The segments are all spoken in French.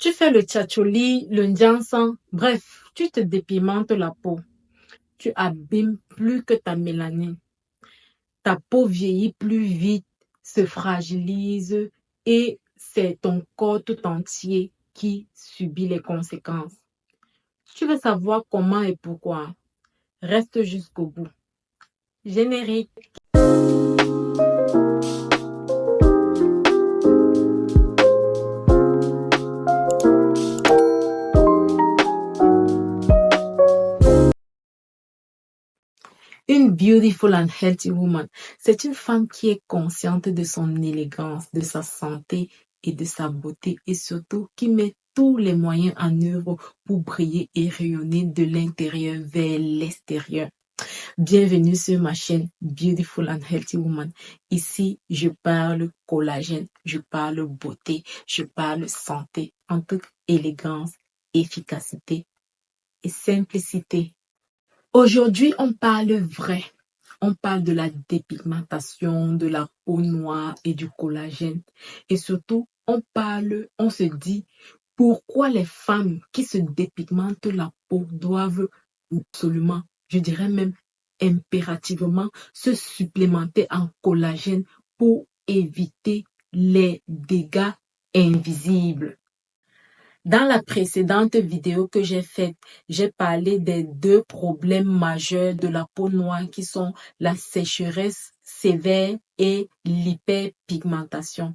Tu fais le tchatcholi, le ndiansan, bref, tu te dépimentes la peau. Tu abîmes plus que ta mélanine. Ta peau vieillit plus vite, se fragilise et c'est ton corps tout entier qui subit les conséquences. Tu veux savoir comment et pourquoi? Reste jusqu'au bout. Générique. Une beautiful and healthy woman, c'est une femme qui est consciente de son élégance, de sa santé et de sa beauté et surtout qui met tous les moyens en œuvre pour briller et rayonner de l'intérieur vers l'extérieur. Bienvenue sur ma chaîne Beautiful and Healthy Woman. Ici, je parle collagène, je parle beauté, je parle santé en toute élégance, efficacité et simplicité. Aujourd'hui, on parle vrai. On parle de la dépigmentation, de la peau noire et du collagène. Et surtout, on se dit pourquoi les femmes qui se dépigmentent la peau doivent absolument, je dirais même impérativement, se supplémenter en collagène pour éviter les dégâts invisibles. Dans la précédente vidéo que j'ai faite, j'ai parlé des deux problèmes majeurs de la peau noire qui sont la sécheresse sévère et l'hyperpigmentation.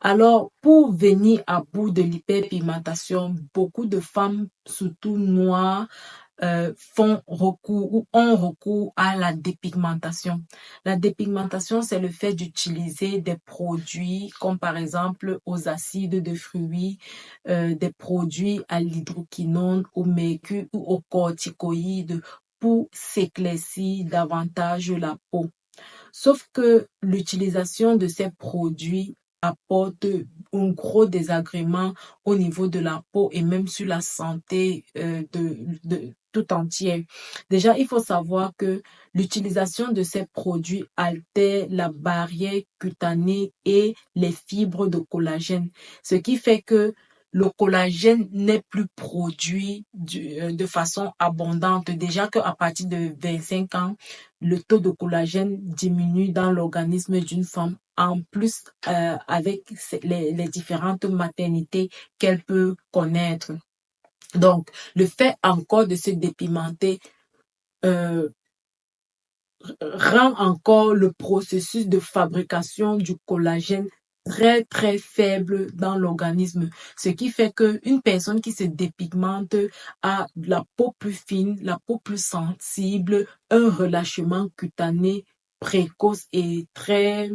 Alors, pour venir à bout de l'hyperpigmentation, beaucoup de femmes, surtout noires, ont recours à la dépigmentation. La dépigmentation, c'est le fait d'utiliser des produits comme par exemple aux acides de fruits, des produits à l'hydroquinone, au mercure ou aux corticoïdes pour s'éclaircir davantage la peau. Sauf que l'utilisation de ces produits apporte un gros désagrément au niveau de la peau et même sur la santé de tout entière. Déjà, il faut savoir que l'utilisation de ces produits altère la barrière cutanée et les fibres de collagène, ce qui fait que le collagène n'est plus produit de façon abondante. Déjà qu'à partir de 25 ans, le taux de collagène diminue dans l'organisme d'une femme, en plus avec les différentes maternités qu'elle peut connaître. Donc, le fait encore de se dépigmenter rend encore le processus de fabrication du collagène très très faible dans l'organisme, ce qui fait qu'une personne qui se dépigmente a la peau plus fine, la peau plus sensible, un relâchement cutané précoce et très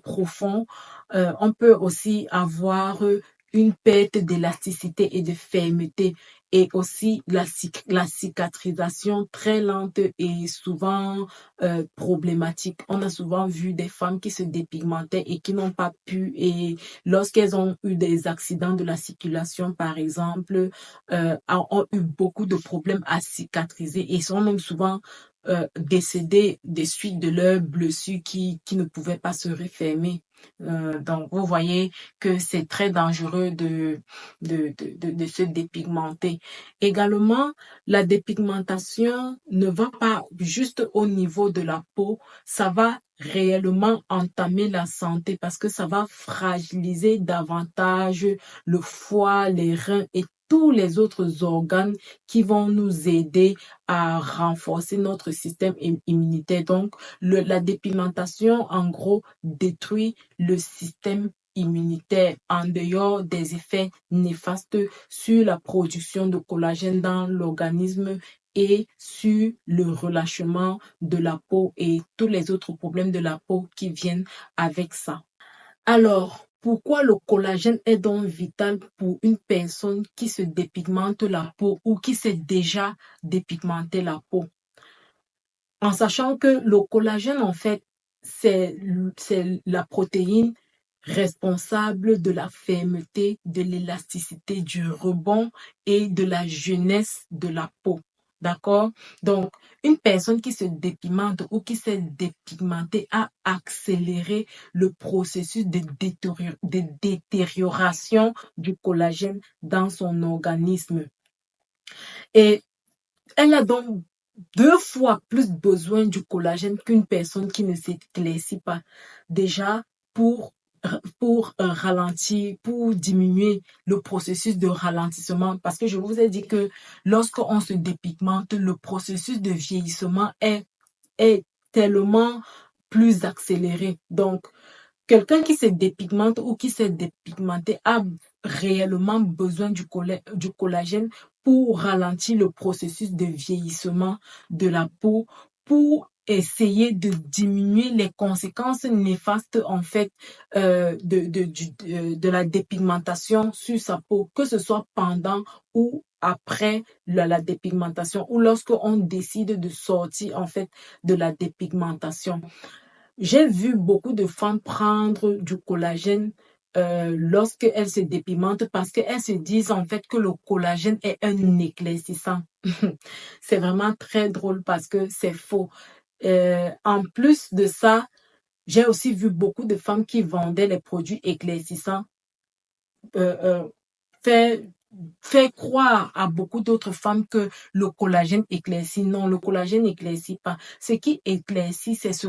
profond. On peut aussi avoir une perte d'élasticité et de fermeté et aussi la cicatrisation très lente et souvent problématique. On a souvent vu des femmes qui se dépigmentaient et qui n'ont pas pu, et lorsqu'elles ont eu des accidents de la circulation par exemple, ont eu beaucoup de problèmes à cicatriser et sont même souvent décédés des suites de leurs blessures qui ne pouvaient pas se refermer. Donc, vous voyez que c'est très dangereux de se dépigmenter. Également, la dépigmentation ne va pas juste au niveau de la peau, ça va réellement entamer la santé parce que ça va fragiliser davantage le foie, les reins et tous les autres organes qui vont nous aider à renforcer notre système immunitaire. Donc, la dépigmentation, en gros, détruit le système immunitaire en dehors des effets néfastes sur la production de collagène dans l'organisme et sur le relâchement de la peau et tous les autres problèmes de la peau qui viennent avec ça. Alors, pourquoi le collagène est donc vital pour une personne qui se dépigmente la peau ou qui s'est déjà dépigmenté la peau? En sachant que le collagène, en fait, c'est la protéine responsable de la fermeté, de l'élasticité, du rebond et de la jeunesse de la peau. D'accord? Donc, une personne qui se dépigmente ou qui s'est dépigmentée a accéléré le processus de détérioration du collagène dans son organisme. Et elle a donc 2 fois plus besoin du collagène qu'une personne qui ne s'éclaircit pas. Déjà, pour ralentir, pour diminuer le processus de ralentissement. Parce que je vous ai dit que lorsqu'on se dépigmente, le processus de vieillissement est tellement plus accéléré. Donc, quelqu'un qui se dépigmente ou qui s'est dépigmenté a réellement besoin du collagène pour ralentir le processus de vieillissement de la peau, pour essayer de diminuer les conséquences néfastes en fait de la dépigmentation sur sa peau, que ce soit pendant ou après la dépigmentation ou lorsqu'on décide de sortir en fait de la dépigmentation. J'ai vu beaucoup de femmes prendre du collagène lorsqu'elles se dépigmentent parce qu'elles se disent en fait que le collagène est un éclaircissant. C'est vraiment très drôle parce que c'est faux. En plus de ça, j'ai aussi vu beaucoup de femmes qui vendaient les produits éclaircissants euh, euh, fait croire à beaucoup d'autres femmes que le collagène éclaircit. Non, le collagène n'éclaircit pas. Ce qui éclaircit, c'est ce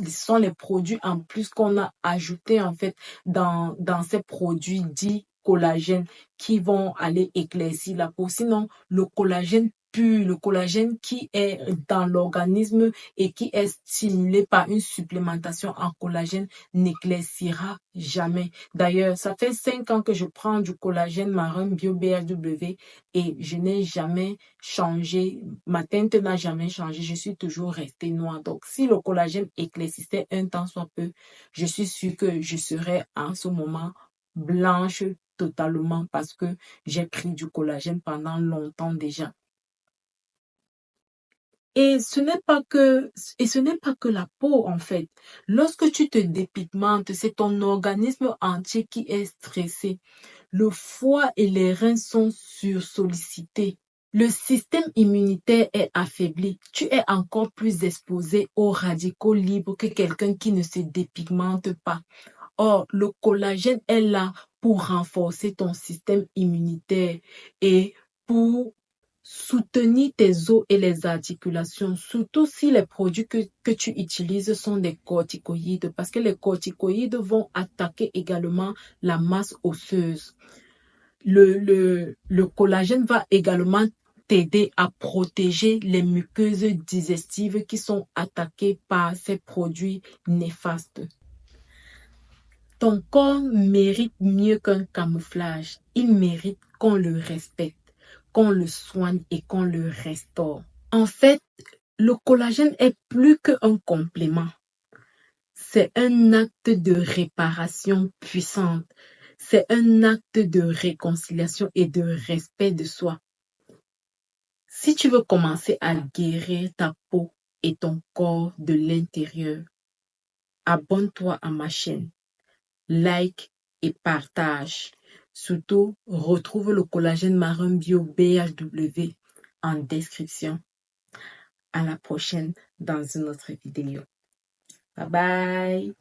sont les produits en plus qu'on a ajoutés en fait dans ces produits dits collagène qui vont aller éclaircir la peau. Sinon, le collagène pur, le collagène qui est dans l'organisme et qui est stimulé par une supplémentation en collagène n'éclaircira jamais. D'ailleurs, ça fait 5 ans que je prends du collagène marin bio BHW et je n'ai jamais changé. Ma teinte n'a jamais changé. Je suis toujours restée noire. Donc, si le collagène éclaircissait un temps soit peu, je suis sûre que je serais en ce moment blanche totalement parce que j'ai pris du collagène pendant longtemps déjà. Et ce n'est pas que la peau, en fait. Lorsque tu te dépigmentes, c'est ton organisme entier qui est stressé. Le foie et les reins sont sursollicités. Le système immunitaire est affaibli. Tu es encore plus exposé aux radicaux libres que quelqu'un qui ne se dépigmente pas. Or, le collagène est là pour renforcer ton système immunitaire et pour soutenir tes os et les articulations, surtout si les produits que tu utilises sont des corticoïdes, parce que les corticoïdes vont attaquer également la masse osseuse. Le collagène va également t'aider à protéger les muqueuses digestives qui sont attaquées par ces produits néfastes. Ton corps mérite mieux qu'un camouflage. Il mérite qu'on le respecte, qu'on le soigne et qu'on le restaure. En fait, le collagène est plus qu'un complément. C'est un acte de réparation puissante. C'est un acte de réconciliation et de respect de soi. Si tu veux commencer à guérir ta peau et ton corps de l'intérieur, abonne-toi à ma chaîne. Like et partage. Surtout, retrouve le collagène marin bio BHW en description. À la prochaine dans une autre vidéo. Bye bye.